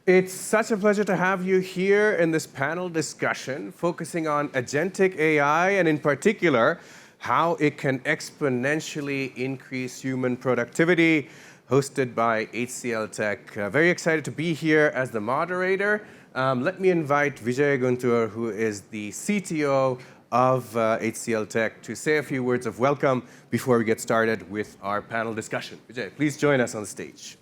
It's such a pleasure to have you here in this panel discussion focusing on Agentic AI and in particular, how it can exponentially increase human productivity, hosted by HCLTech. Very excited to be here as the moderator. Let me invite Vijay Guntur, who is the CTO of HCLTech, to say a few words of welcome before we get started with our panel discussion. Vijay, please join us on the stage.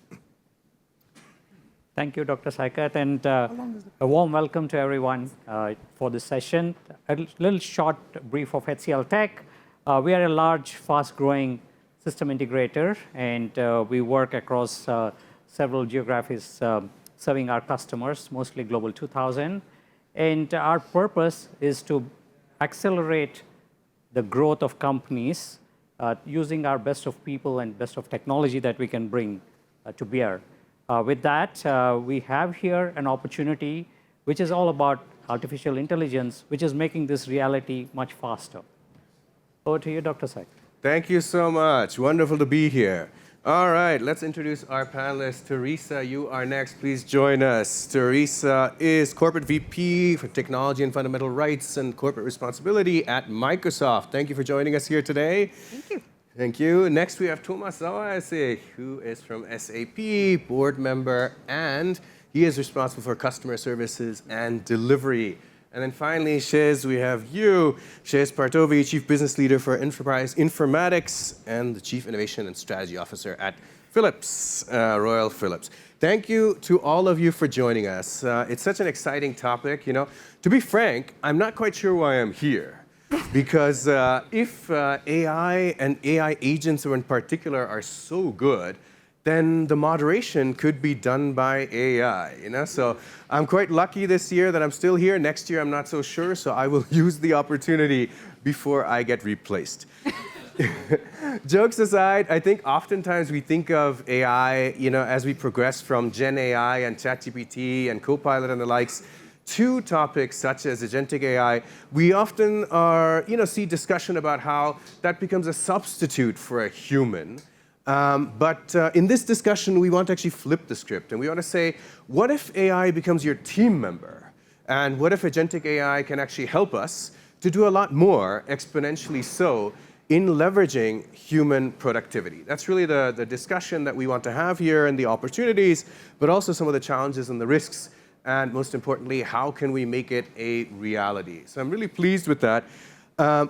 Thank you, Dr. Saikat, and a warm welcome to everyone for this session. A little short brief of HCLTech. We are a large, fast-growing system integrator, and we work across several geographies serving our customers, mostly Global 2000. And our purpose is to accelerate the growth of companies using our best of people and best of technology that we can bring to bear. With that, we have here an opportunity which is all about artificial intelligence, which is making this reality much faster. Over to you, Dr. Saik. Thank you so much. Wonderful to be here. All right, let's introduce our panelists. Teresa, you are next. Please join us. Teresa is Corporate VP for Technology and Fundamental Rights and Corporate Responsibility at Microsoft. Thank you for joining us here today. Thank you. Thank you. Next, we have Thomas Saueressig, who is from SAP, board member, and he is responsible for customer services and delivery. And then finally, Shez, we have you, Shez Partovi, Chief Business Leader for Enterprise Informatics and the Chief Innovation and Strategy Officer at Philips, Royal Philips. Thank you to all of you for joining us. It's such an exciting topic. You know, to be frank, I'm not quite sure why I'm here. Because if AI and AI agents in particular are so good, then the moderation could be done by AI, you know? So I'm quite lucky this year that I'm still here. Next year, I'm not so sure, so I will use the opportunity before I get replaced. Jokes aside, I think oftentimes we think of AI, you know, as we progress from Gen AI and ChatGPT and Copilot and the likes, to topics such as Agentic AI, we often see discussion about how that becomes a substitute for a human. But in this discussion, we want to actually flip the script. And we want to say, what if AI becomes your team member? And what if Agentic AI can actually help us to do a lot more, exponentially so, in leveraging human productivity? That's really the discussion that we want to have here and the opportunities, but also some of the challenges and the risks. And most importantly, how can we make it a reality? So I'm really pleased with that.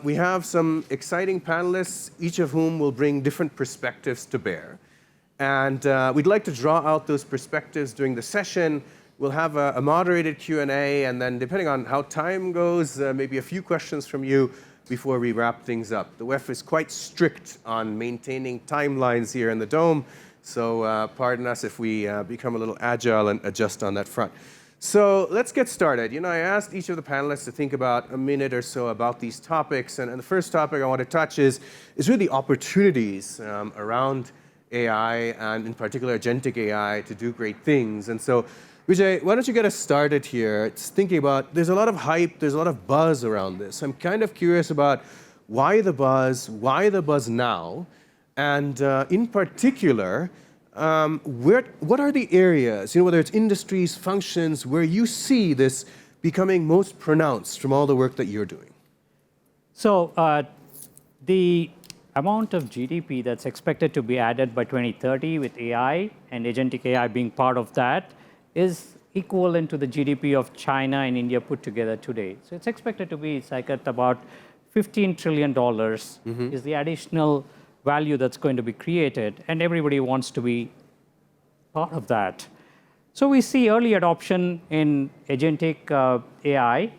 We have some exciting panelists, each of whom will bring different perspectives to bear. And we'd like to draw out those perspectives during the session. We'll have a moderated Q&A, and then depending on how time goes, maybe a few questions from you before we wrap things up. The WEF is quite strict on maintaining timelines here in the Dome, so pardon us if we become a little agile and adjust on that front. So let's get started. You know, I asked each of the panelists to think about a minute or so about these topics. And the first topic I want to touch is really opportunities around AI and in particular Agentic AI to do great things. And so, Vijay, why don't you get us started here? It's thinking about, there's a lot of hype, there's a lot of buzz around this. I'm kind of curious about why the buzz now? And in particular, what are the areas, you know, whether it's industries, functions, where you see this becoming most pronounced from all the work that you're doing? So the amount of GDP that's expected to be added by 2030 with AI and Agentic AI being part of that is equivalent to the GDP of China and India put together today. So it's expected to be, Saikat, about $15 trillion is the additional value that's going to be created, and everybody wants to be part of that. So we see early adoption in Agentic AI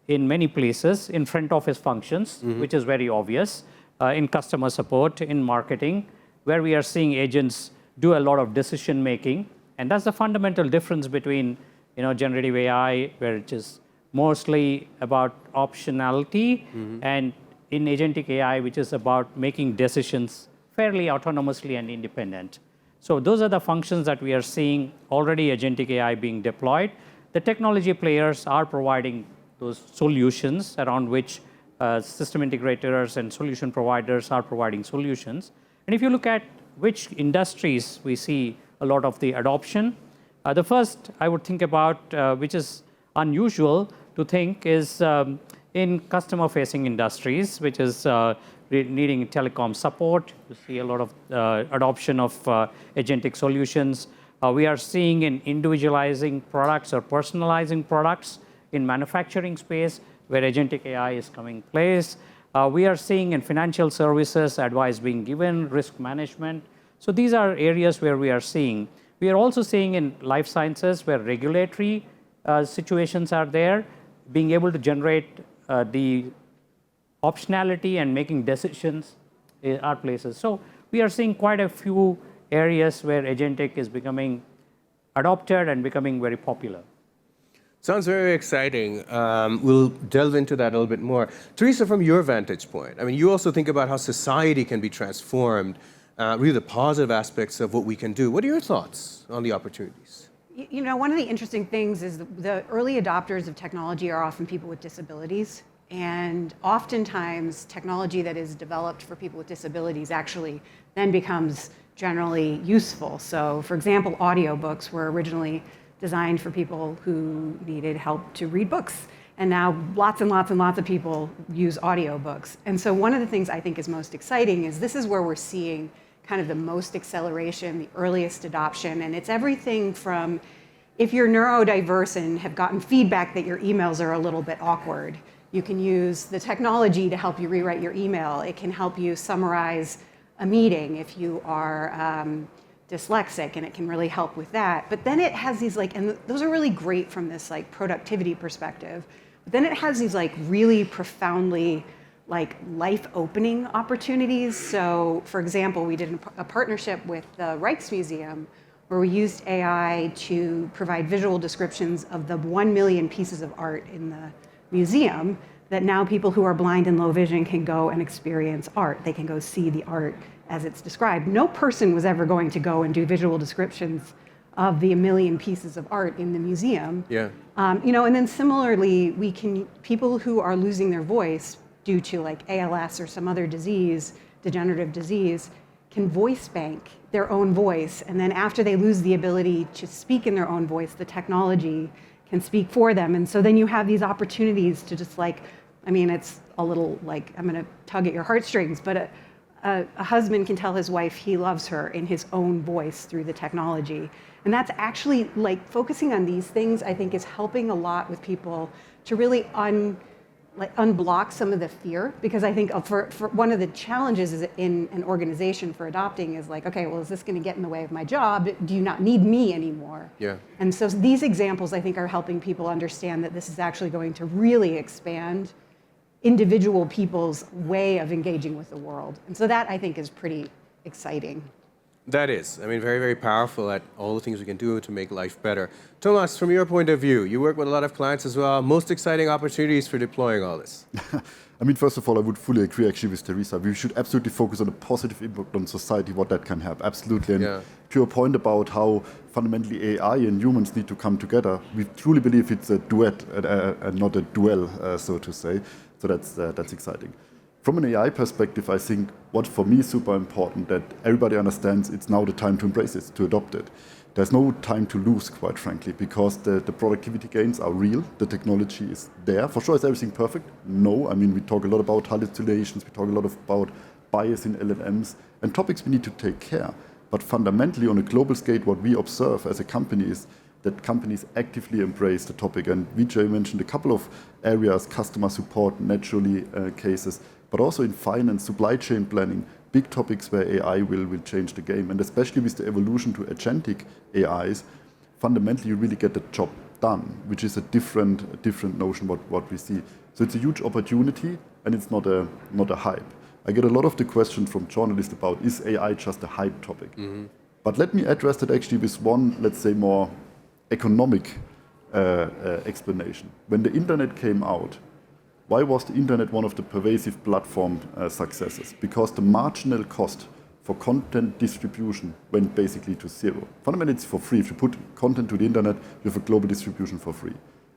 in many places, in front office functions, which is very obvious, in customer support, in marketing, where we are seeing agents do a lot of decision making. And that's the fundamental difference between, you know, generative AI, where it is mostly about optionality, and in Agentic AI, which is about making decisions fairly autonomously and independent. So those are the functions that we are seeing already Agentic AI being deployed. The technology players are providing those solutions around which system integrators and solution providers are providing solutions. And if you look at which industries we see a lot of the adoption, The first I would think about, which is unusual to think, is in customer-facing industries, which is needing telecom support. You see a lot of adoption of agentic solutions. We are seeing in individualizing products or personalizing products in manufacturing space, where agentic AI is coming place. We are seeing in financial services, advice being given, risk management. So these are areas where we are seeing. We are also seeing in life sciences, where regulatory situations are there, being able to generate the optionality and making decisions are places. So we are seeing quite a few areas where agentic is becoming adopted and becoming very popular. Sounds very exciting. We'll delve into that a little bit more. Teresa, from your vantage point, I mean, you also think about how society can be transformed, really the positive aspects of what we can do. What are your thoughts on the opportunities? You know, one of the interesting things is the early adopters of technology are often people with disabilities. And oftentimes, technology that is developed for people with disabilities actually then becomes generally useful. So, for example, audiobooks were originally designed for people who needed help to read books. And now lots and lots and lots of people use audiobooks. And so one of the things I think is most exciting is this is where we're seeing kind of the most acceleration, the earliest adoption. And it's everything from, if you're neurodiverse and have gotten feedback that your emails are a little bit awkward, you can use the technology to help you rewrite your email. It can help you summarize a meeting if you are dyslexic, and it can really help with that. But then it has these and those are really great from this productivity perspective. But then it has these really profoundly life-opening opportunities. So, for example, we did a partnership with the Rijksmuseum where we used AI to provide visual descriptions of the 1 million pieces of art in the museum, that now people who are blind and low vision can go and experience art. They can go see the art as it's described. No person was ever going to go and do visual descriptions of the 1 million pieces of art in the museum. Yeah. And then similarly, people who are losing their voice due to ALS or some other disease, degenerative disease, can voice bank their own voice. And then after they lose the ability to speak in their own voice, the technology can speak for them. And so then you have these opportunities to just it's a little I'm gonna tug at your heartstrings, but a husband can tell his wife he loves her in his own voice through the technology. And that's actually focusing on these things, I think, is helping a lot with people to really unblock some of the fear. Because I think for one of the challenges is in an organization for adopting is okay, well, is this gonna get in the way of my job? Do you not need me anymore? Yeah. And so these examples, I think, are helping people understand that this is actually going to really expand individual people's way of engaging with the world. And so that, I think, is pretty exciting. That is. I mean, very, very powerful at all the things we can do to make life better. Thomas, from your point of view, you work with a lot of clients as well. Most exciting opportunities for deploying all this? I mean, first of all, I would fully agree actually with Teresa. We should absolutely focus on the positive impact on society, what that can have. Absolutely. And to your point about how fundamentally AI and humans need to come together, we truly believe it's a duet and not a duel, so to say. So that's exciting. From an AI perspective, I think what for me is super important that everybody understands it's now the time to embrace it, to adopt it. There's no time to lose, quite frankly, because the productivity gains are real. The technology is there. For sure, is everything perfect? No. I mean, we talk a lot about hallucinations. We talk a lot about bias in LLMs and topics we need to take care. But fundamentally, on a global scale, what we observe as a company is that companies actively embrace the topic. And Vijay mentioned a couple of areas, customer support, naturally cases, but also in finance, supply chain planning, big topics where AI will change the game. And especially with the evolution to agentic AIs, fundamentally you really get the job done, which is a different notion what we see. So it's a huge opportunity and it's not a hype. I get a lot of the questions from journalists about, is AI just a hype topic? Mm-hmm. But let me address that actually with one, let's say, more economic explanation. When the internet came out, why was the internet one of the pervasive platform successes? Because the marginal cost for content distribution went basically to zero. Fundamentally, it's for free. If you put content to the internet, you have a global distribution for free.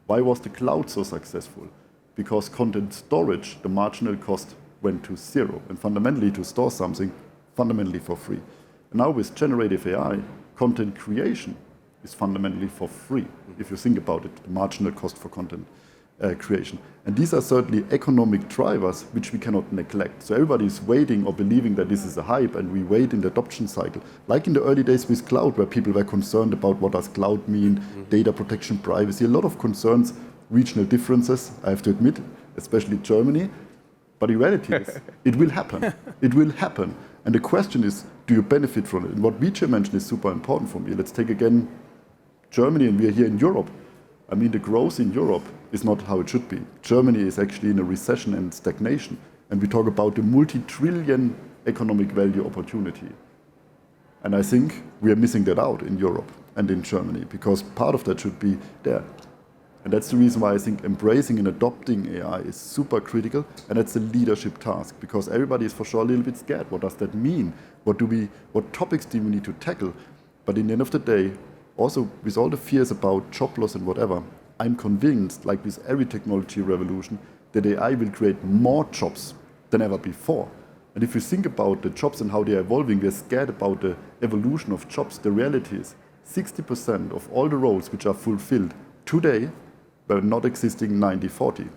Why was the cloud so successful? Because content storage, the marginal cost went to zero. And fundamentally, to store something, fundamentally for free. And now with generative AI, content creation is fundamentally for free, if you think about it, the marginal cost for content creation. And these are certainly economic drivers which we cannot neglect. So everybody is waiting or believing that this is a hype, and we wait in the adoption cycle. Like in the early days with cloud, where people were concerned about what does cloud mean, data protection, privacy, a lot of concerns, regional differences, I have to admit, especially Germany. But the reality is, it will happen. It will happen. And the question is, do you benefit from it? And what Vijay mentioned is super important for me. Let's take again Germany, and we are here in Europe. I mean, the growth in Europe is not how it should be. Germany is actually in a recession and stagnation. And we talk about the multi-trillion economic value opportunity. And I think we are missing that out in Europe and in Germany, because part of that should be there. And that's the reason why I think embracing and adopting AI is super critical, and it's a leadership task, because everybody is for sure a little bit scared. What does that mean? What topics do we need to tackle? But in the end of the day, also with all the fears about job loss and whatever, I'm convinced, like with every technology revolution, that AI will create more jobs than ever before. And if you think about the jobs and how they are evolving, we're scared about the evolution of jobs. The reality is 60% of all the roles which are fulfilled today were not existing 90-40.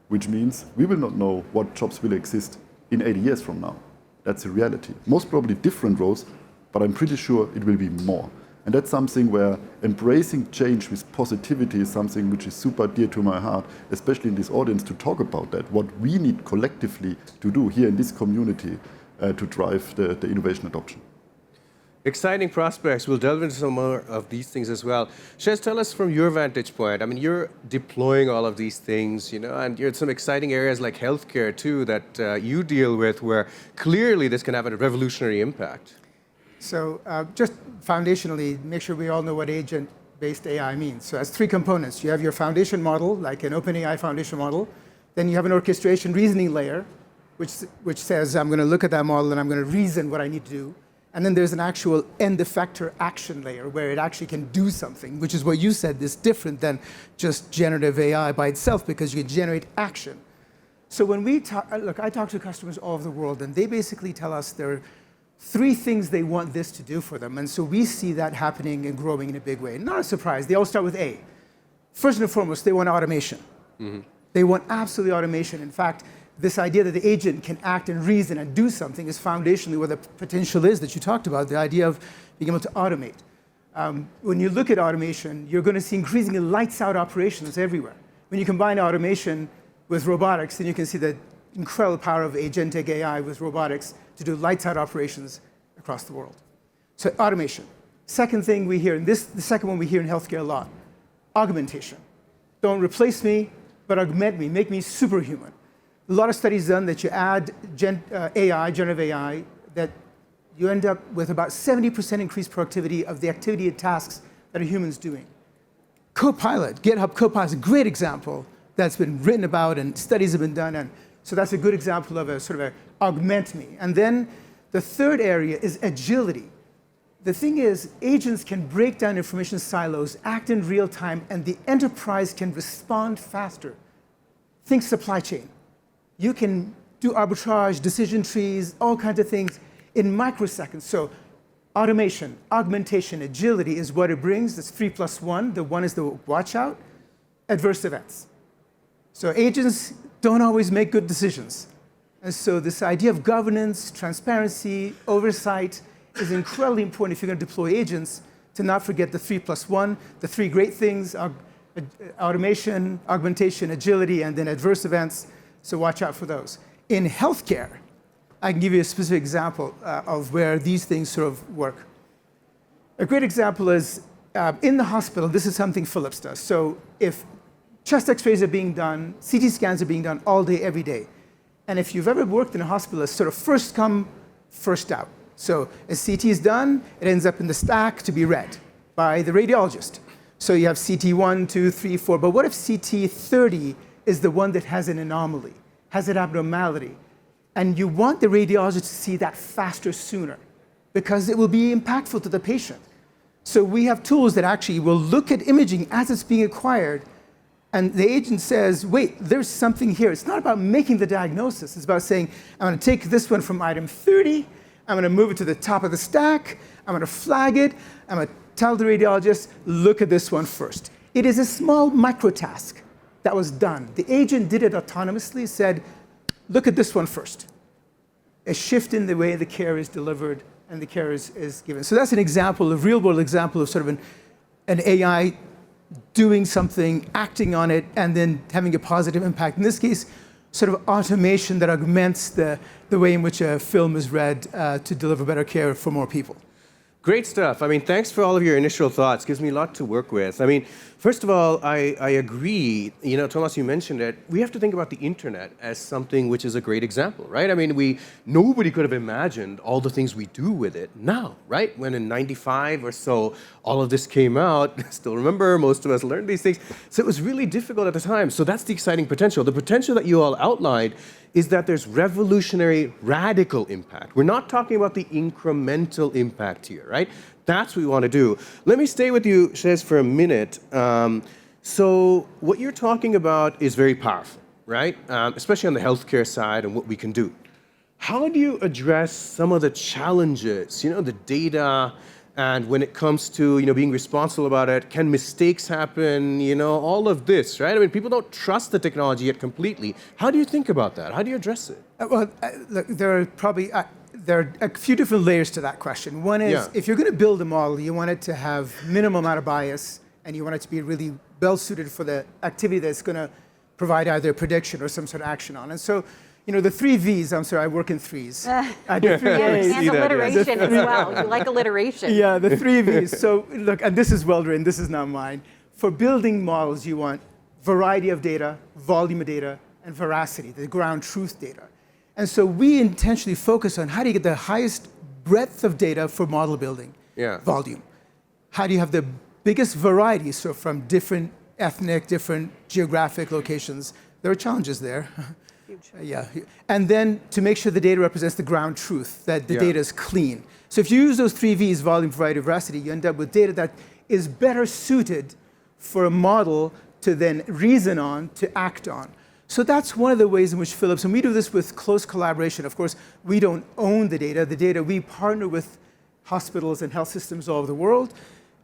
Which means we will not know what jobs will exist in 80 years from now. That's a reality. Most probably different roles, but I'm pretty sure it will be more. And that's something where embracing change with positivity is something which is super dear to my heart, especially in this audience, to talk about that, what we need collectively to do here in this community to drive the innovation adoption. Exciting prospects. We'll delve into some more of these things as well. Shez, tell us from your vantage point. I mean, you're deploying all of these things, and you're in some exciting areas like healthcare too that you deal with, where clearly this can have a revolutionary impact. So just foundationally, make sure we all know what agent-based AI means. So it has three components. You have your foundation model, like an OpenAI foundation model. Then you have an orchestration reasoning layer, which says, I'm going to look at that model and I'm going to reason what I need to do. And then there's an actual end effector action layer where it actually can do something, which is what you said is different than just generative AI by itself, because you can generate action. So when we talk, look, I talk to customers all over the world, and they basically tell us there are three things they want this to do for them. And so we see that happening and growing in a big way. Not a surprise. They all start with A. First and foremost, they want automation. They want absolutely automation. In fact, this idea that the agent can act and reason and do something is foundationally where the potential is that you talked about, the idea of being able to automate. When you look at automation, you're going to see increasingly lights-out operations everywhere. When you combine automation with robotics, then you can see the incredible power of Agentic AI with robotics to do lights-out operations across the world. So automation. Second thing we hear, and the second one we hear in healthcare a lot, augmentation. Don't replace me, but augment me, make me superhuman. A lot of studies done that you add generative AI, that you end up with about 70% increased productivity of the activity and tasks that a human's doing. Copilot, GitHub Copilot is a great example that's been written about and studies have been done. And so that's a good example of a sort of a augment me. And then the third area is agility. The thing is, agents can break down information silos, act in real time, and the enterprise can respond faster. Think supply chain. You can do arbitrage, decision trees, all kinds of things in microseconds. So automation, augmentation, agility is what it brings. That's 3 + 1. The one is the watch out, adverse events. So agents don't always make good decisions. And so this idea of governance, transparency, oversight is incredibly important if you're going to deploy agents, to not forget the 3 + 1, the three great things, automation, augmentation, agility, and then adverse events. So watch out for those. In healthcare, I can give you a specific example of where these things sort of work. A great example is in the hospital, this is something Philips does. So if chest x-rays are being done, CT scans are being done all day, every day. And if you've ever worked in a hospital, it's sort of first come, first out. So as CT is done, it ends up in the stack to be read by the radiologist. So you have CT 1, 2, 3, 4. But what if CT 30 is the one that has an anomaly, has an abnormality? And you want the radiologist to see that faster, sooner, because it will be impactful to the patient. So we have tools that actually will look at imaging as it's being acquired, and the agent says, wait, there's something here. It's not about making the diagnosis. It's about saying, I'm going to take this one from item 30, I'm going to move it to the top of the stack, I'm going to flag it, I'm going to tell the radiologist, look at this one first. It is a small micro task that was done. The agent did it autonomously, said, look at this one first. A shift in the way the care is delivered and the care is given. So that's an example, a real-world example of sort of an AI doing something, acting on it, and then having a positive impact. In this case, sort of automation that augments the way in which a film is read to deliver better care for more people. Great stuff. I mean, thanks for all of your initial thoughts. Gives me a lot to work with. I mean, first of all, I agree. You know, Thomas, you mentioned it. We have to think about the internet as something which is a great example, right? I mean, nobody could have imagined all the things we do with it now, right? When in '95 or so, all of this came out. Still remember, most of us learned these things. So it was really difficult at the time. So that's the exciting potential. The potential that you all outlined is that there's revolutionary, radical impact. We're not talking about the incremental impact here, right? That's what we want to do. Let me stay with you, Shez, for a minute. So what you're talking about is very powerful, right? Especially on the healthcare side and what we can do. How do you address some of the challenges, the data, and when it comes to being responsible about it? Can mistakes happen? All of this, right? I mean, people don't trust the technology yet completely. How do you think about that? How do you address it? Look, there are a few different layers to that question. One is, if you're going to build a model, you want it to have minimum amount of bias, and you want it to be really well suited for the activity that's going to provide either a prediction or some sort of action on. And so, the 3 V's, I'm sorry, I work in threes. I do 3 V's. And alliteration as well. You like alliteration. Yeah, the 3 V's. So look, and this is well written, this is not mine. For building models, you want variety of data, volume of data, and veracity, the ground truth data. And so we intentionally focus on how do you get the highest breadth of data for model building, volume. How do you have the biggest variety, so from different ethnic, different geographic locations. There are challenges there. Yeah, and then to make sure the data represents the ground truth, that the data is clean. So if you use those 3 V's, volume, variety, veracity, you end up with data that is better suited for a model to then reason on, to act on. So that's one of the ways in which Philips, and we do this with close collaboration. Of course, we don't own the data we partner with hospitals and health systems all over the world,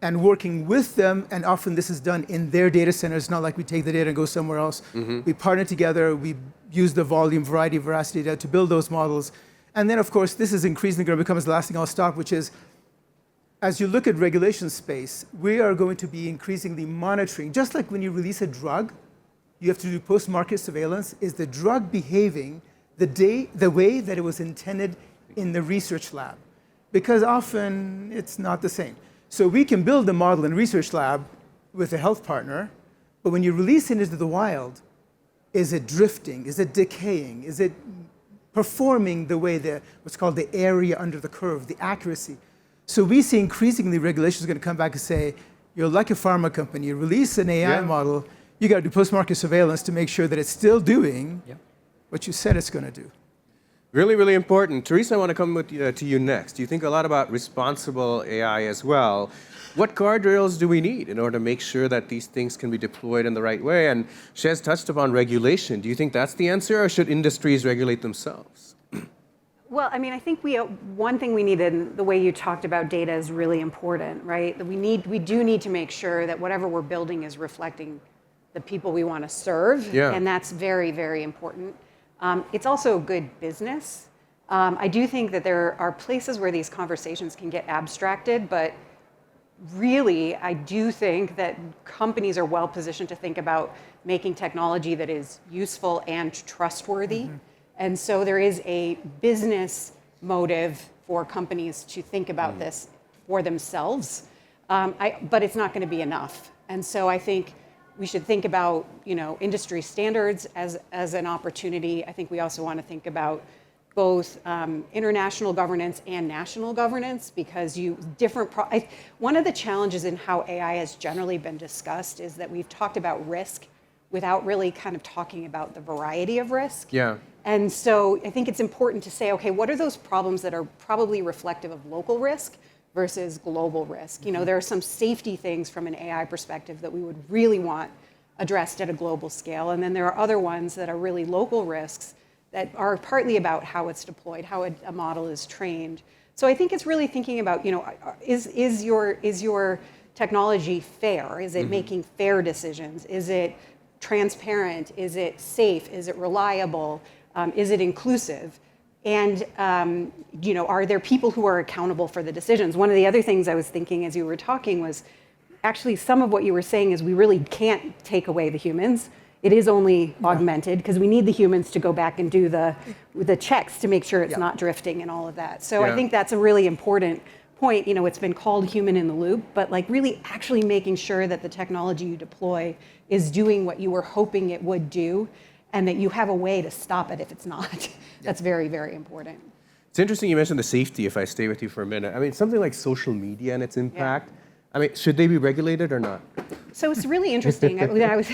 and working with them, and often this is done in their data centers, not like we take the data and go somewhere else. We partner together, we use the volume, variety, veracity data to build those models. And then, of course, this is increasingly going to become the last thing I'll stop, which is, as you look at regulation space, we are going to be increasingly monitoring, just like when you release a drug, you have to do post-market surveillance. Is the drug behaving the way that it was intended in the research lab? Because often it's not the same. So we can build a model in a research lab with a health partner, but when you release it into the wild, is it drifting? Is it decaying? Is it performing the way what's called the area under the curve, the accuracy? So we see increasingly regulations are going to come back and say, you're like a pharma company, you release an AI model, you got to do post-market surveillance to make sure that it's still doing what you said it's going to do. Really, really important. Teresa, I want to come to you next. You think a lot about responsible AI as well. What guardrails do we need in order to make sure that these things can be deployed in the right way? And Shez touched upon regulation. Do you think that's the answer, or should industries regulate themselves? Well, I mean, I think one thing we need, and the way you talked about data is really important, right? That we do need to make sure that whatever we're building is reflecting the people we want to serve, and that's very, very important. It's also good business. I do think that there are places where these conversations can get abstracted, but really, I do think that companies are well positioned to think about making technology that is useful and trustworthy. And so there is a business motive for companies to think about this for themselves, but it's not going to be enough. And so I think we should think about, industry standards as an opportunity. I think we also want to think about both international governance and national governance, because one of the challenges in how AI has generally been discussed is that we've talked about risk without really kind of talking about the variety of risk. And so I think it's important to say, okay, what are those problems that are probably reflective of local risk versus global risk? There are some safety things from an AI perspective that we would really want addressed at a global scale. And then there are other ones that are really local risks that are partly about how it's deployed, how a model is trained. So I think it's really thinking about, is your technology fair? Is it making fair decisions? Is it transparent? Is it safe? Is it reliable? Is it inclusive? And are there people who are accountable for the decisions? One of the other things I was thinking as you were talking was actually some of what you were saying is we really can't take away the humans. It is only augmented because we need the humans to go back and do the checks to make sure it's not drifting and all of that. So I think that's a really important point. It's been called human in the loop, but like really actually making sure that the technology you deploy is doing what you were hoping it would do and that you have a way to stop it if it's not. That's very, very important. It's interesting you mentioned the safety, if I stay with you for a minute. I mean, something like social media and its impact. I mean, should they be regulated or not? So it's really interesting. I was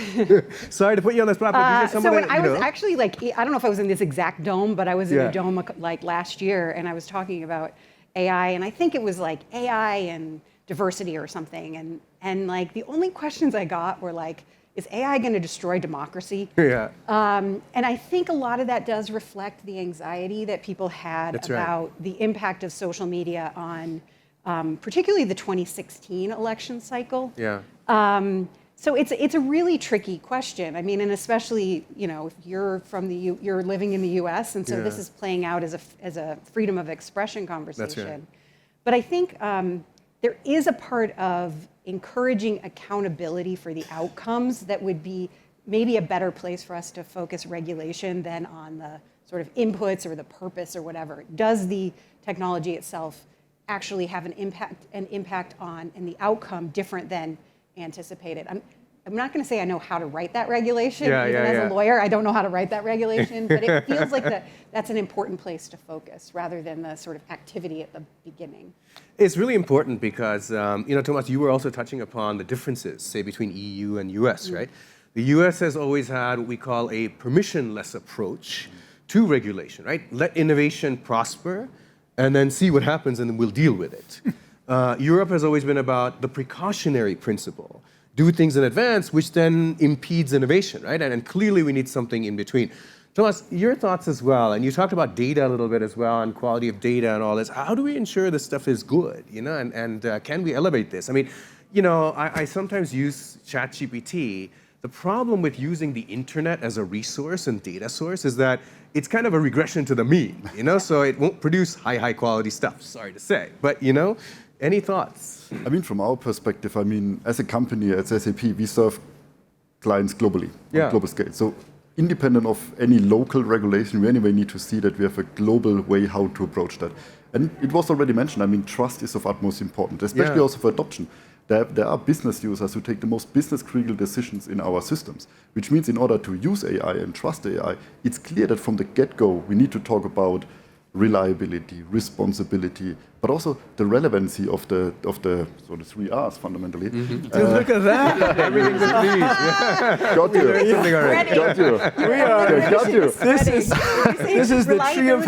Sorry to put you on the spot, but so when I was actually I don't know if I was in this exact dome, but I was in a dome like last year, and I was talking about AI, and I think it was like AI and diversity or something, and like the only questions I got were like, is AI going to destroy democracy? Yeah. And I think a lot of that does reflect the anxiety that people had about the impact of social media on particularly the 2016 election cycle. Yeah. So it's a really tricky question. I mean, and especially if you're you're living in the U.S. and so this is playing out as a freedom of expression conversation. That's right. But I think there is a part of encouraging accountability for the outcomes that would be maybe a better place for us to focus regulation than on the sort of inputs or the purpose or whatever. Does the technology itself actually have an impact on and the outcome different than anticipated? I'm not going to say I know how to write that regulation. As a lawyer, I don't know how to write that regulation, but it feels like that's an important place to focus rather than the sort of activity at the beginning. It's really important because, Thomas, you were also touching upon the differences, say, between EU and US, right? The US has always had what we call a permissionless approach to regulation, right? Let innovation prosper and then see what happens and then we'll deal with it. Europe has always been about the precautionary principle. Do things in advance, which then impedes innovation, right? And clearly we need something in between. Thomas, your thoughts as well, and you talked about data a little bit as well, and quality of data and all this. How do we ensure this stuff is good, and can we elevate this? I mean, I sometimes use ChatGPT. The problem with using the internet as a resource and data source is that it's kind of a regression to the mean, so it won't produce high quality stuff, sorry to say. But, any thoughts? I mean, from our perspective, as a company, as SAP, we serve clients globally, on a global scale. So independent of any local regulation, we anyway need to see that we have a global way how to approach that. And it was already mentioned, trust is of utmost importance, especially also for adoption. There are business users who take the most business-critical decisions in our systems, which means in order to use AI and trust AI, it's clear that from the get-go, we need to talk about reliability, responsibility, but also the relevancy of the 3 R's fundamentally. Look at that! Everything's in these. Got you. Got you. This is the tree of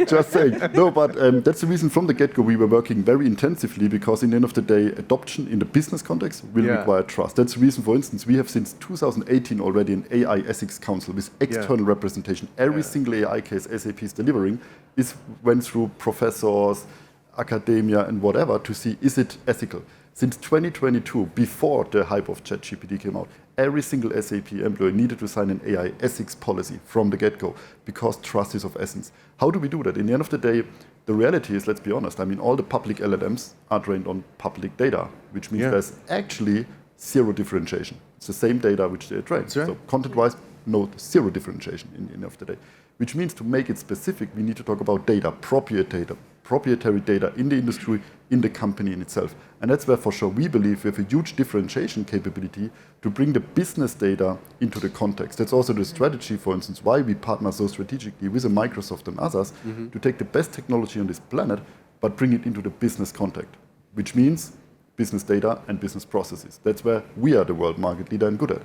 Just saying. No, but that's the reason from the get-go we were working very intensively because in the end of the day, adoption in the business context will require trust. That's the reason, for instance, we have since 2018 already an AI ethics council with external representation. Every single AI case SAP is delivering went through professors, academia, and whatever to see, is it ethical? Since 2022, before the hype of ChatGPT came out, every single SAP employee needed to sign an AI ethics policy from the get-go because trust is of essence. How do we do that? In the end of the day, the reality is, let's be honest, all the public LLMs are trained on public data, which means there's actually zero differentiation. It's the same data which they train. Right. So content-wise, zero differentiation in the end of the day. Which means to make it specific, we need to talk about data, proprietary data in the industry, in the company in itself. And that's where for sure we believe we have a huge differentiation capability to bring the business data into the context. That's also the strategy, for instance, why we partner so strategically with Microsoft and others to take the best technology on this planet, but bring it into the business context, which means business data and business processes. That's where we are the world market leader and good at.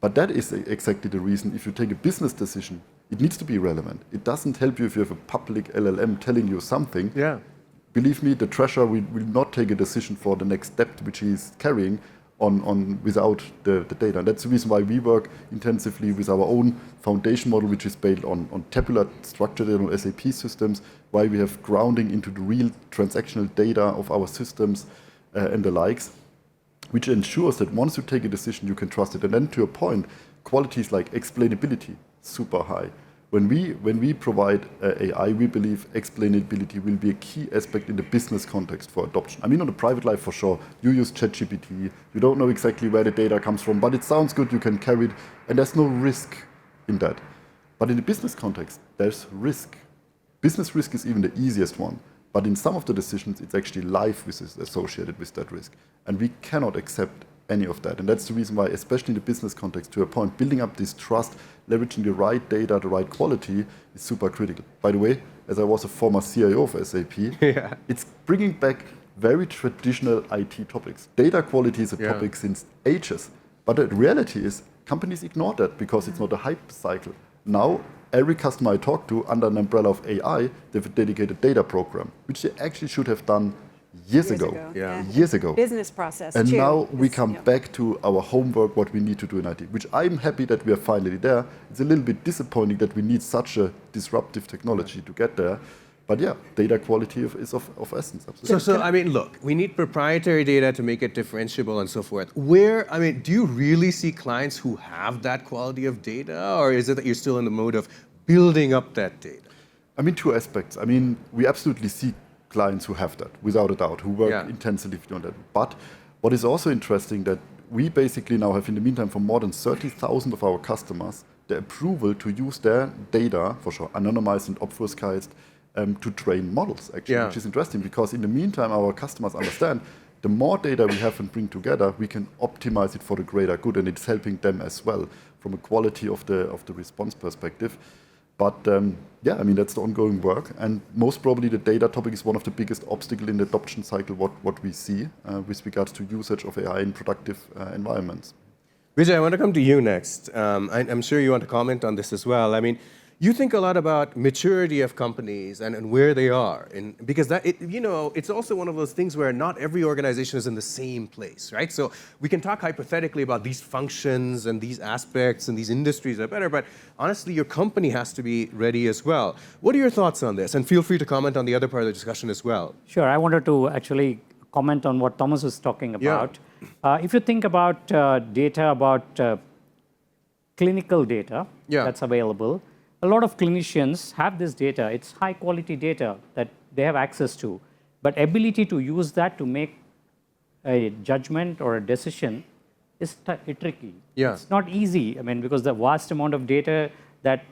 But that is exactly the reason if you take a business decision, it needs to be relevant. It doesn't help you if you have a public LLM telling you something. Believe me, the treasurer will not take a decision for the next step which he is carrying without the data. And that's the reason why we work intensively with our own foundation model, which is based on tabular structured data on SAP systems, why we have grounding into the real transactional data of our systems and the likes, which ensures that once you take a decision, you can trust it. And then to your point, qualities like explainability, super high. When we provide AI, we believe explainability will be a key aspect in the business context for adoption. I mean, on the private life, for sure, you use ChatGPT, you don't know exactly where the data comes from, but it sounds good, you can carry it, and there's no risk in that. But in the business context, there's risk. Business risk is even the easiest one, but in some of the decisions, it's actually life which is associated with that risk. And we cannot accept any of that. And that's the reason why, especially in the business context, to a point, building up this trust, leveraging the right data, the right quality is super critical. By the way, as I was a former CIO of SAP, it's bringing back very traditional IT topics. Data quality is a topic since ages, but the reality is companies ignore that because it's not a hype cycle. Now, every customer I talk to, under an umbrella of AI, they have a dedicated data program, which they actually should have done years ago. Years ago. Business process, and too. now we come back to our homework, what we need to do in IT, which I'm happy that we are finally there. It's a little bit disappointing that we need such a disruptive technology to get there. But yeah, data quality is of essence. Absolutely. So I mean, look, we need proprietary data to make it differentiable and so forth. Do you really see clients who have that quality of data, or is it that you're still in the mode of building up that data? I mean, two aspects. I mean, we absolutely see clients who have that, without a doubt, who work intensively on that. But what is also interesting that we basically now have, in the meantime, for more than 30,000 of our customers, the approval to use their data, for sure, anonymized and obfuscated, to train models, actually, which is interesting because in the meantime, our customers understand the more data we have and bring together, we can optimize it for the greater good, and it's helping them as well from a quality of the response perspective. But yeah, I mean, that's the ongoing work. And most probably the data topic is one of the biggest obstacles in the adoption cycle, what we see with regards to usage of AI in productive environments. Vijay, I want to come to you next. I'm sure you want to comment on this as well. I mean, you think a lot about maturity of companies and where they are, because it's also one of those things where not every organization is in the same place, right? So we can talk hypothetically about these functions and these aspects and these industries are better, but honestly, your company has to be ready as well. What are your thoughts on this? And feel free to comment on the other part of the discussion as well. Sure, I wanted to actually comment on what Thomas was talking about. If you think about data, about clinical data that's available, a lot of clinicians have this data. It's high quality data that they have access to, but ability to use that to make a judgment or a decision is tricky. It's not easy. I mean, because the vast amount of data that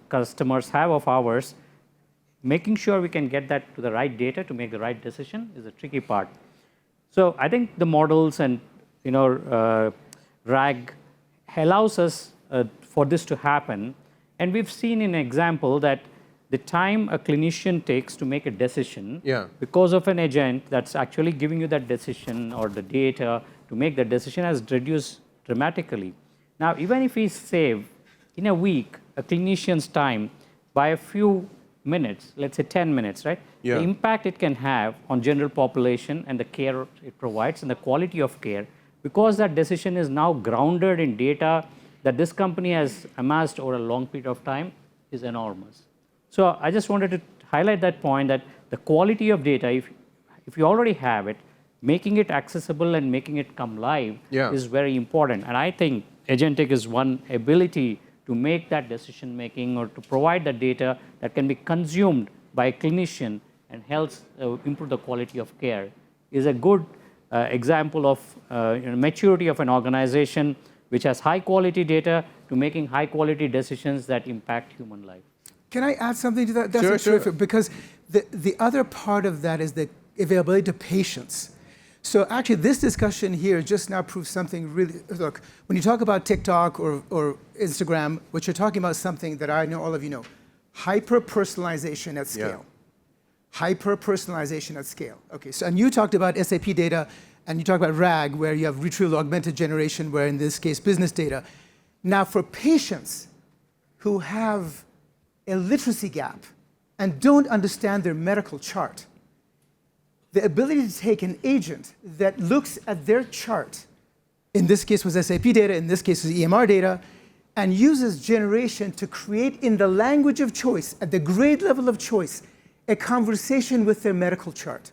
customers have of ours, making sure we can get that to the right data to make the right decision is a tricky part. So I think the models and RAG allows us for this to happen. And we've seen an example that the time a clinician takes to make a decision, because of an agent that's actually giving you that decision or the data to make that decision has reduced dramatically. Now, even if we save in a week a clinician's time by a few minutes, let's say 10 minutes, right? The impact it can have on general population and the care it provides and the quality of care, because that decision is now grounded in data that this company has amassed over a long period of time, is enormous. So I just wanted to highlight that point, that the quality of data, if you already have it, making it accessible and making it come live is very important. And I think Agentic is one ability to make that decision making or to provide the data that can be consumed by a clinician and helps improve the quality of care, is a good example of maturity of an organization which has high quality data to making high quality decisions that impact human life. Can I add something to that? That's terrific, because the other part of that is the availability to patients. So actually this discussion here just now proves something really, look, when you talk about TikTok or Instagram, what you're talking about is something that I know all of you know, hyper-personalization at scale. Hyper-personalization at scale. Okay, so and you talked about SAP data, and you talk about RAG, where you have retrieval augmented generation, where in this case, business data. Now for patients who have a literacy gap and don't understand their medical chart, the ability to take an agent that looks at their chart in this case was SAP data, in this case was EMR data, and uses generation to create in the language of choice, at the grade level of choice, a conversation with their medical chart.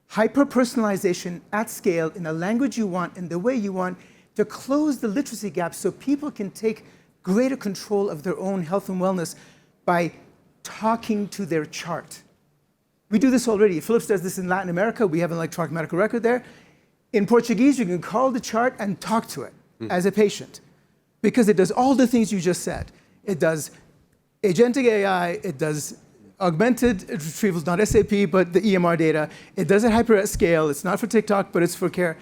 Hyper-personalization at scale in a language you want, in the way you want, to close the literacy gap so people can take greater control of their own health and wellness by talking to their chart. We do this already. Philips does this in Latin America. We have an electronic medical record there. In Portuguese, you can call the chart and talk to it as a patient, because it does all the things you just said. It does agentic AI, it does augmented retrievals, not SAP, but the EMR data. It does it hyper at scale. It's not for TikTok, but it's for care.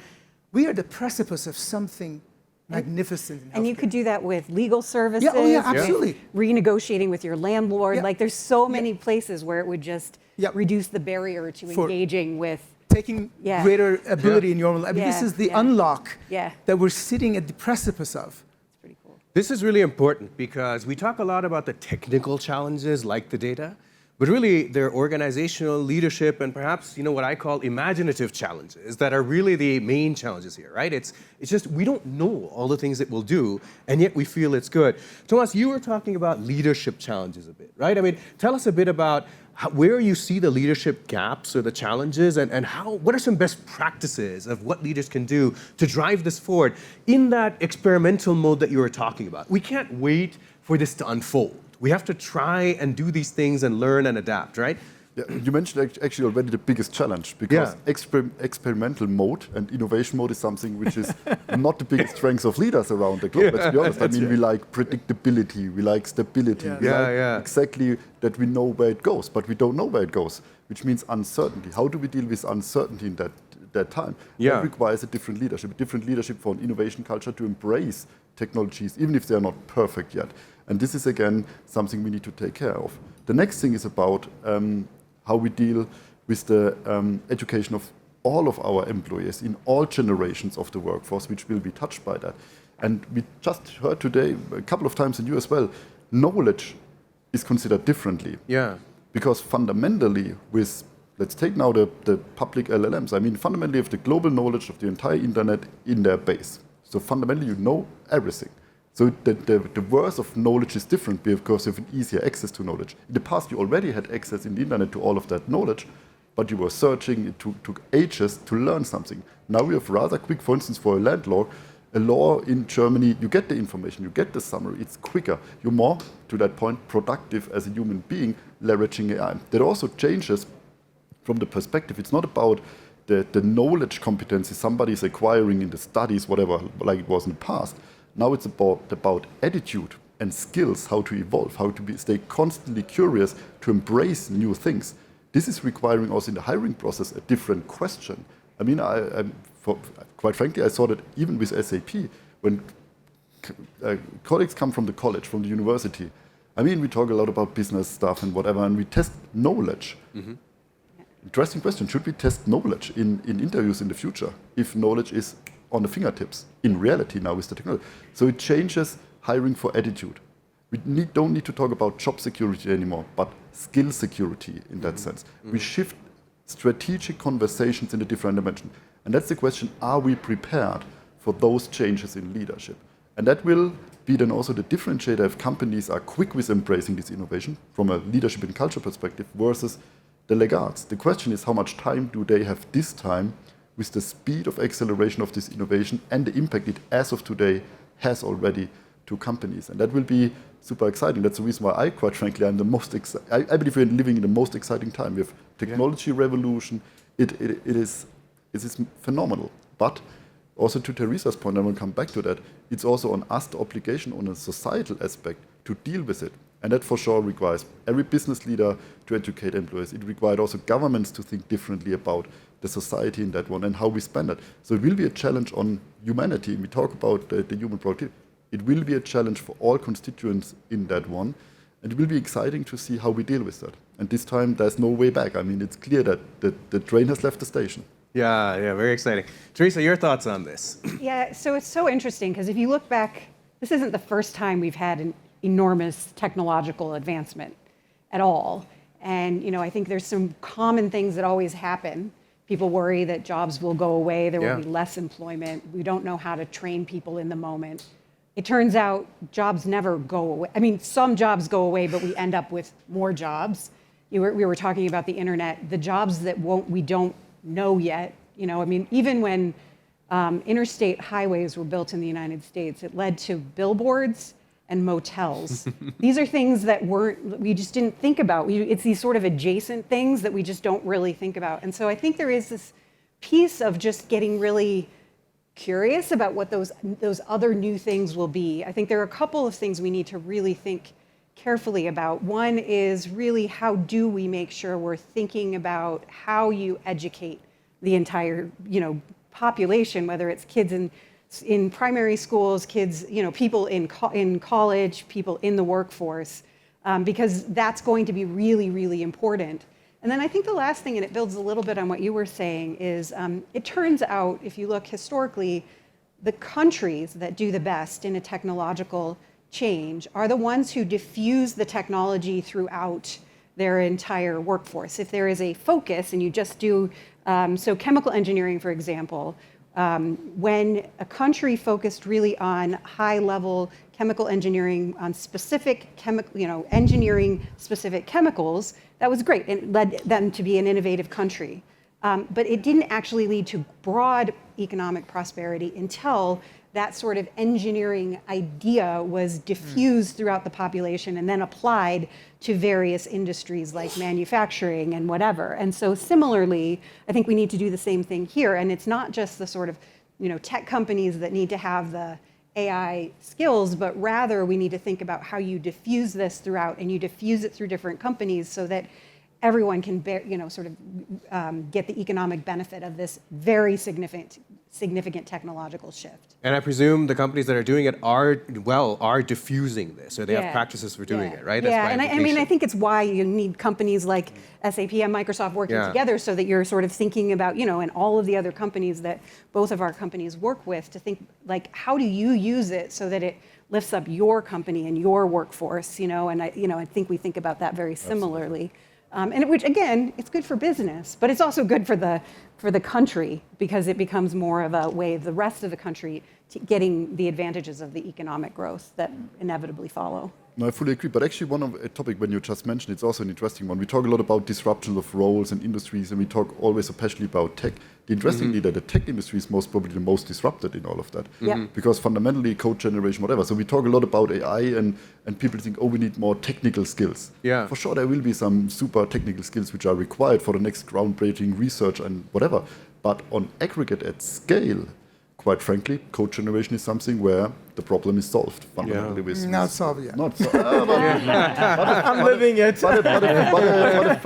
We are at the precipice of something magnificent in healthcare. And you could do that with legal services. Yeah, oh yeah, absolutely. Renegotiating with your landlord. Yeah. Like there's so many places where it would just reduce the barrier to engaging with taking greater ability in your own life. I mean, this is the unlock that we're sitting at the precipice of. It's pretty cool. This is really important because we talk a lot about the technical challenges like the data, but really they're organizational, leadership, and perhaps what I call imaginative challenges that are really the main challenges here, right? It's just we don't know all the things it will do, and yet we feel it's good. Thomas, you were talking about leadership challenges a bit, right? I mean, tell us a bit about where you see the leadership gaps or the challenges, and what are some best practices of what leaders can do to drive this forward in that experimental mode that you were talking about. We can't wait for this to unfold. We have to try and do these things and learn and adapt, right? Yeah, you mentioned actually already the biggest challenge, because experimental mode and innovation mode is something which is not the biggest strengths of leaders around the globe, let's be honest. I mean, we like predictability, we like stability, we like exactly that we know where it goes, but we don't know where it goes, which means uncertainty. How do we deal with uncertainty in that time? That requires a different leadership for an innovation culture to embrace technologies, even if they are not perfect yet. And this is, again, something we need to take care of. The next thing is about how we deal with the education of all of our employees in all generations of the workforce, which will be touched by that. And we just heard today, a couple of times in you as well, knowledge is considered differently. Yeah. Because fundamentally, let's take now the public LLMs. I mean, fundamentally, if the global knowledge of the entire internet in their base. So fundamentally, you know everything. So the worth of knowledge is different because you have an easier access to knowledge. In the past, you already had access in the internet to all of that knowledge, but you were searching. It took ages to learn something. Now we have rather quick, for instance, for a law in Germany, you get the information, you get the summary, it's quicker. You're more, to that point, productive as a human being, leveraging AI. That also changes from the perspective. It's not about the knowledge competency somebody is acquiring in the studies, whatever, like it was in the past. Now it's about attitude and skills, how to evolve, how to stay constantly curious, to embrace new things. This is requiring also in the hiring process a different question. I mean, quite frankly, I saw that even with SAP, when colleagues come from the college, from the university, I mean, we talk a lot about business stuff and whatever, and we test knowledge. Mm-hmm. Interesting question. Should we test knowledge in interviews in the future if knowledge is on the fingertips in reality now with the technology? So it changes hiring for attitude. We don't need to talk about job security anymore, but skill security in that sense. Mm-hmm. We shift strategic conversations in a different dimension. And that's the question, are we prepared for those changes in leadership? And that will be then also the differentiator if companies are quick with embracing this innovation from a leadership and culture perspective versus the laggards. The question is, how much time do they have this time with the speed of acceleration of this innovation and the impact it, as of today, has already to companies. And that will be super exciting. That's the reason why I, quite frankly, I'm the most excited. I believe we're living in the most exciting time. We have technology revolution. It is phenomenal. But also to Teresa's point, I will come back to that, it's also on us, the obligation on a societal aspect to deal with it. And that for sure requires every business leader to educate employees. It required also governments to think differently about the society in that one and how we spend it. So it will be a challenge on humanity. We talk about the human productivity. It will be a challenge for all constituents in that one. And it will be exciting to see how we deal with that. And this time, there's no way back. I mean, it's clear that the train has left the station. Yeah, very exciting. Teresa, your thoughts on this? Yeah, so it's so interesting because if you look back, this isn't the first time we've had an enormous technological advancement at all. And I think there's some common things that always happen People worry that jobs will go away, there will be less employment, we don't know how to train people in the moment. It turns out jobs never go away. I mean, some jobs go away, but we end up with more jobs. We were talking about the internet, the jobs that we don't know yet. You know, I mean, even when interstate highways were built in the United States, it led to billboards and motels. These are things that we just didn't think about. It's these sort of adjacent things that we just don't really think about. And so I think there is this piece of just getting really curious about what those other new things will be. I think there are a couple of things we need to really think carefully about. One is really how do we make sure we're thinking about how you educate the entire, population, whether it's kids in primary schools, kids, people in college, people in the workforce, because that's going to be really, really important. And then I think the last thing, and it builds a little bit on what you were saying, is it turns out, if you look historically, the countries that do the best in a technological change are the ones who diffuse the technology throughout their entire workforce. If there is a focus, and you just do, so chemical engineering, for example, when a country focused really on high-level chemical engineering, on specific engineering specific chemicals, that was great. It led them to be an innovative country. But it didn't actually lead to broad economic prosperity until that sort of engineering idea was diffused throughout the population and then applied to various industries like manufacturing and whatever. And so similarly, I think we need to do the same thing here. And it's not just the sort of tech companies that need to have the AI skills, but rather we need to think about how you diffuse this throughout, and you diffuse it through different companies so that everyone can get the economic benefit of this very significant technological shift. And I presume the companies that are doing it are diffusing this, or they have practices for doing it, right? Yeah, and I think it's why you need companies like SAP and Microsoft working together, so that you're sort of thinking about, and all of the other companies that both of our companies work with, to think like, how do you use it so that it lifts up your company and your workforce, and I think we think about that very similarly. Which again, it's good for business, but it's also good for the country, because it becomes more of a way of the rest of the country getting the advantages of the economic growth that inevitably follow. No, I fully agree. But actually, a topic when you just mentioned, it's also an interesting one. We talk a lot about disruption of roles and industries, and we talk always especially about tech. Interestingly, that the tech industry is most probably the most disrupted in all of that. Because fundamentally, code generation, whatever. So we talk a lot about AI, and people think, we need more technical skills. Yeah. For sure, there will be some super technical skills which are required for the next groundbreaking research and whatever. But on aggregate at scale, quite frankly, code generation is something where the problem is solved fundamentally. Not solved yet. Not solved. I'm living it. But the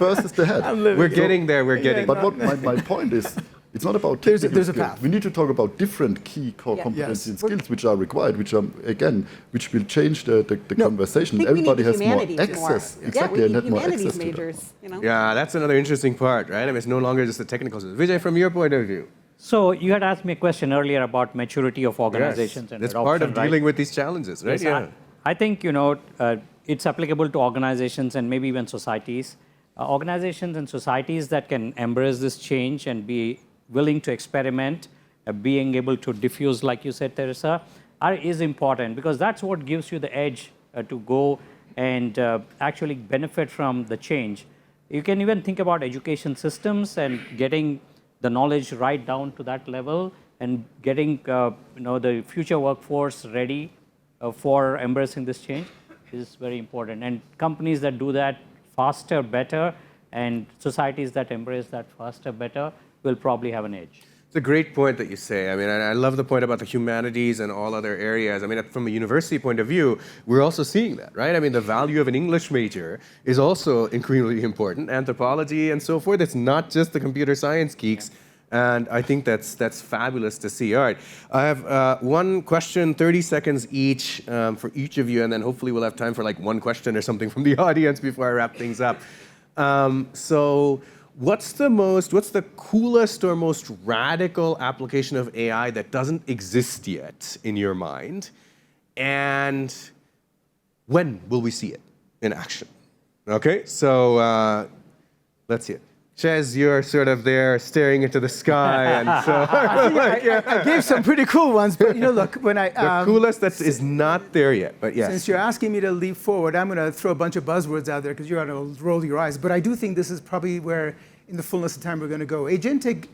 first is the head. We're getting there. We're getting. But what my point is, it's not about there's a skills. path. We need to talk about different key core competencies and skills which are required, which will change the conversation. Everybody has more access. Exactly, and had more humanities access majors. Yeah, that's another interesting part, right? I mean, it's no longer just the technical skills. Vijay, from your point of view. So you had asked me a question earlier about maturity of organizations and that's adoption, part of dealing with these challenges, right? Yes, I think it's applicable to organizations and maybe even societies. Organizations and societies that can embrace this change and be willing to experiment, being able to diffuse, like you said, Teresa, is important, because that's what gives you the edge to go and actually benefit from the change. You can even think about education systems and getting the knowledge right down to that level, and getting the future workforce ready for embracing this change is very important. And companies that do that faster, better, and societies that embrace that faster, better, will probably have an edge. It's a great point that you say. I mean, I love the point about the humanities and all other areas. I mean, from a university point of view, we're also seeing that, right? I mean, the value of an English major is also incredibly important. Anthropology and so forth. It's not just the computer science geeks. And I think that's fabulous to see. All right, I have one question, 30 seconds each for each of you, and then hopefully we'll have time for like one question or something from the audience before I wrap things up. So what's the coolest or most radical application of AI that doesn't exist yet in your mind? And when will we see it in action? Okay, so let's see it. Shez, you're sort of there staring into the sky, and so I gave some pretty cool ones, but look, when I the coolest that is not there yet. But yes, since you're asking me to leap forward, I'm going to throw a bunch of buzzwords out there because you're going to roll your eyes. But I do think this is probably where, in the fullness of time, we're going to go. Agentic,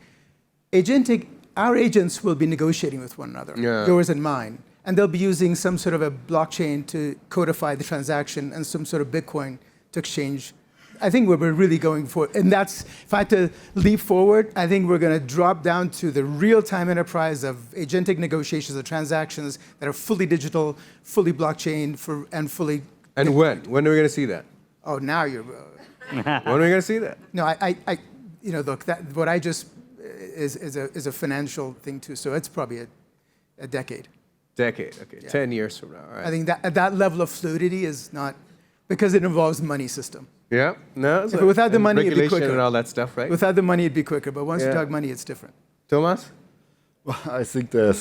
our agents will be negotiating with one another, yours and mine, and they'll be using some sort of a blockchain to codify the transaction and some sort of Bitcoin to exchange. I think what we're really going for, and that's, if I had to leap forward, I think we're going to drop down to the real-time enterprise of agentic negotiations of transactions that are fully digital, fully blockchain, and fully. And when? When are we going to see that? Oh, now you're. When are we going to see that? No, look, what I just is a financial thing too. So it's probably a decade. Decade, okay, yeah. 10 years from now. All right. I think that at that level of fluidity is not, because it involves money system. Yeah, no. If without the money, it'd be quicker. And all that stuff, right? Without the money, it'd be quicker. But once you talk money, it's different. Thomas? Well, I think there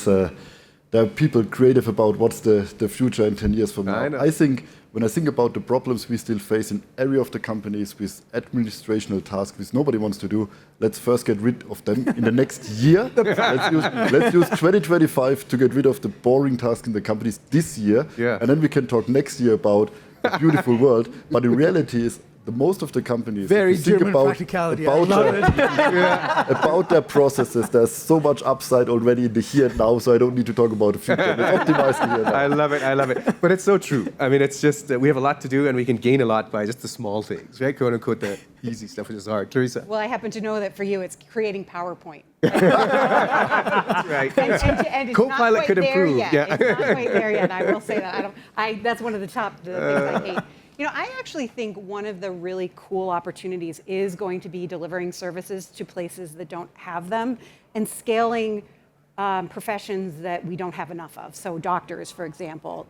are people creative about what's the future in 10 years from now. I think when I think about the problems we still face in area of the companies with administrational tasks which nobody wants to do, let's first get rid of them in the next year. let's use 2025 to get rid of the boring tasks in the companies this year. Yeah. And then we can talk next year about a beautiful world. But in reality is most of the companies very think German about practicality. About their processes. There's so much upside already in the here and now, so I don't need to talk about the future. It's optimized the here and now. I love it. But it's so true. I mean, it's just we have a lot to do, and we can gain a lot by just the small things, right? "Quote unquote," the easy stuff, which is hard. Teresa. Well, I happen to know that for you, it's creating PowerPoint. That's right. And it's Copilot not could quite there improve. yet. Yeah. It's not quite there yet. I will say that. That's one of the things I hate. I actually think one of the really cool opportunities is going to be delivering services to places that don't have them and scaling professions that we don't have enough of. So doctors, for example.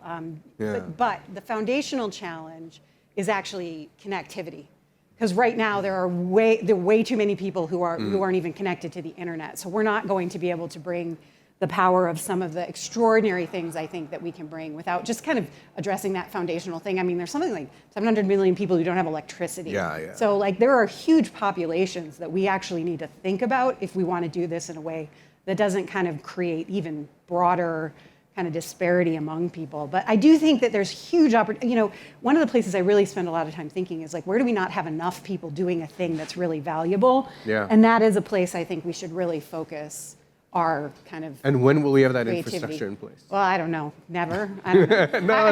But the foundational challenge is actually connectivity. Because right now there are way too many people who aren't even connected to the internet. So we're not going to be able to bring the power of some of the extraordinary things I think that we can bring without just kind of addressing that foundational thing. I mean, there's something like 700 million people who don't have electricity. Yeah. So there are huge populations that we actually need to think about if we want to do this in a way that doesn't kind of create even broader kind of disparity among people. But I do think that there's huge opportunity. One of the places I really spend a lot of time thinking is where do we not have enough people doing a thing that's really valuable? Yeah. And that is a place I think we should really focus our kind of. And when will we have that creativity. Infrastructure in place? Well, I don't know. Never. I don't know. I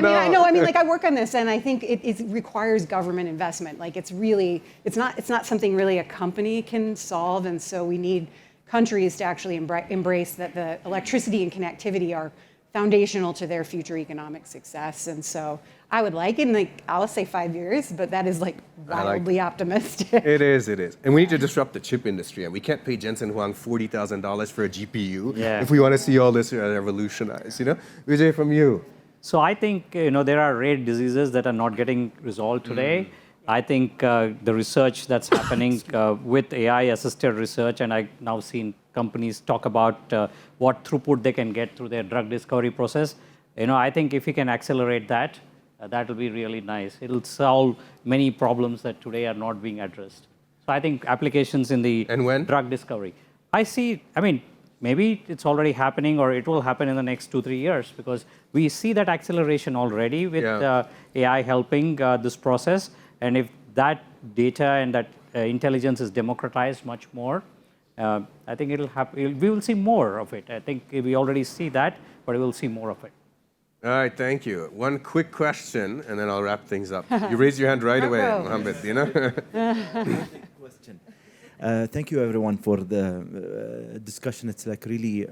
mean, I work on this, and I think it requires government investment. It's not something really a company can solve, and so we need countries to actually embrace that the electricity and connectivity are foundational to their future economic success. And so I would like it in I'll say 5 years, but that is wildly optimistic. It is. And we need to disrupt the chip industry. And we can't pay Jensen Huang $40,000 for a GPU if we want to see all this revolutionize. Vijay, from you. So I think there are rare diseases that are not getting resolved today. I think the research that's happening with AI-assisted research, and I've now seen companies talk about what throughput they can get through their drug discovery process. I think if we can accelerate that, that will be really nice. It'll solve many problems that today are not being addressed. So I think applications in the drug discovery. Maybe it's already happening, or it will happen in the next 2-3 years, because we see that acceleration already with AI helping this process. And if that data and that intelligence is democratized much more, I think it'll happen. We will see more of it. I think we already see that, but we will see more of it. All right, thank you. One quick question, and then I'll wrap things up. You raised your hand right away, Mohammed. Question. Thank you, everyone, for the discussion. It's really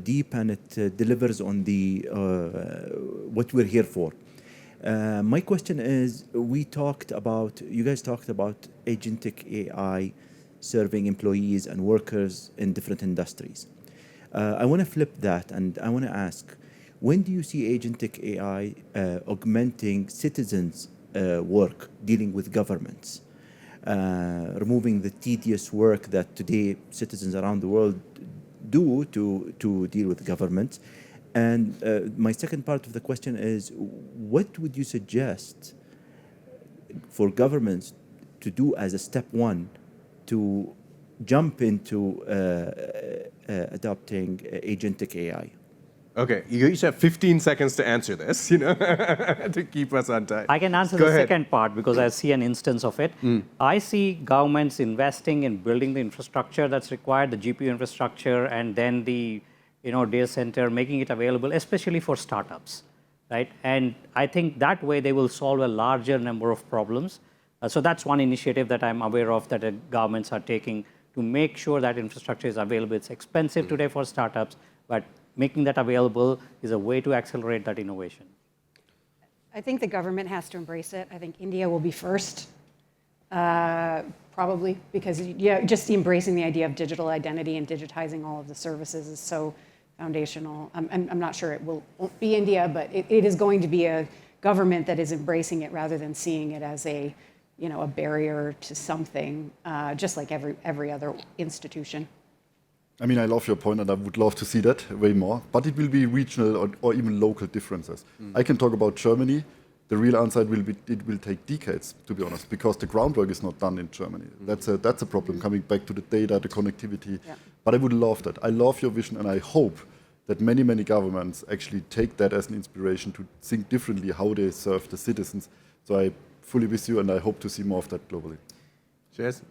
deep, and it delivers on the what we're here for. My question is, you guys talked about agentic AI serving employees and workers in different industries. I want to flip that, and I want to ask, when do you see agentic AI augmenting citizens' work dealing with governments, removing the tedious work that today citizens around the world do to deal with governments? And my second part of the question is, what would you suggest for governments to do as a step one to jump into adopting Agentic AI? Okay, you each have 15 seconds to answer this, to keep us on time. I can answer Go the ahead. second part because I see an instance of it. I see governments investing in building the infrastructure that's required, the GPU infrastructure, and then the data center, making it available, especially for startups, right? And I think that way they will solve a larger number of problems. So that's one initiative that I'm aware of that governments are taking to make sure that infrastructure is available. It's expensive today for startups, but making that available is a way to accelerate that innovation. I think the government has to embrace it. I think India will be first, probably, because just embracing the idea of digital identity and digitizing all of the services is so foundational. I'm not sure it won't be India, but it is going to be a government that is embracing it rather than seeing it as a barrier to something, just like every other institution. I mean, I love your point, and I would love to see that way more. But it will be regional or even local differences. I can talk about Germany. The real answer will be it will take decades, to be honest, because the groundwork is not done in Germany. That's a problem. Coming back to the data, the connectivity. Yeah. But I would love that. I love your vision, and I hope that many governments actually take that as an inspiration to think differently how they serve the citizens. So I fully with you, and I hope to see more of that globally. Shez?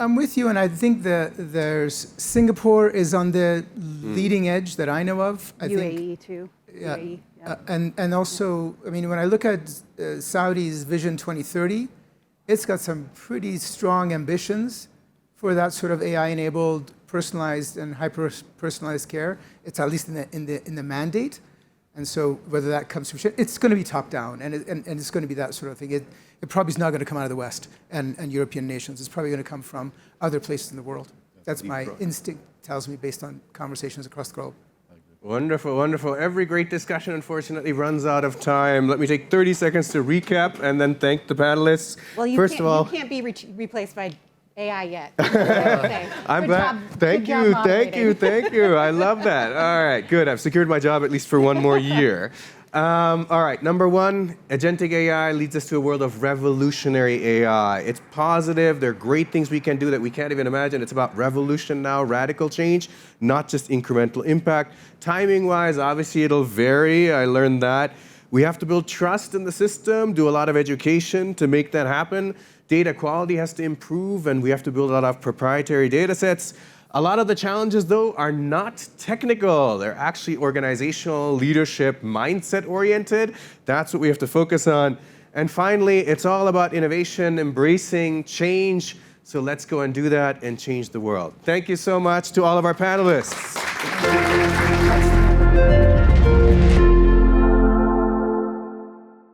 I'm with you, and I think there's Singapore is on the leading edge that I know of. I UAE think, too. yeah. UAE, yeah. And also, I mean, when I look at Saudi's Vision 2030, it's got some pretty strong ambitions for that sort of AI-enabled, personalized and hyper-personalized care. It's at least in the mandate. And so whether that comes from, it's going to be top down, and it's going to be that sort of thing. It probably is not going to come out of the West and European nations. It's probably going to come from other places in the world. That's my instinct, tells me, based on conversations across the globe. Wonderful, wonderful. Every great discussion, unfortunately, runs out of time. Let me take 30 seconds to recap and then thank the panelists. Well, you can't be replaced by AI yet. I'm glad. Thank you. I love that. All right, good. I've secured my job at least for one more year. All right, number one, Agentic AI leads us to a world of revolutionary AI. It's positive. There are great things we can do that we can't even imagine. It's about revolution now, radical change, not just incremental impact. Timing-wise, obviously, it'll vary. I learned that. We have to build trust in the system, do a lot of education to make that happen. Data quality has to improve, and we have to build a lot of proprietary data sets. A lot of the challenges, though, are not technical. They're actually organizational, leadership, mindset-oriented. That's what we have to focus on. And finally, it's all about innovation, embracing change. So let's go and do that and change the world. Thank you so much to all of our panelists.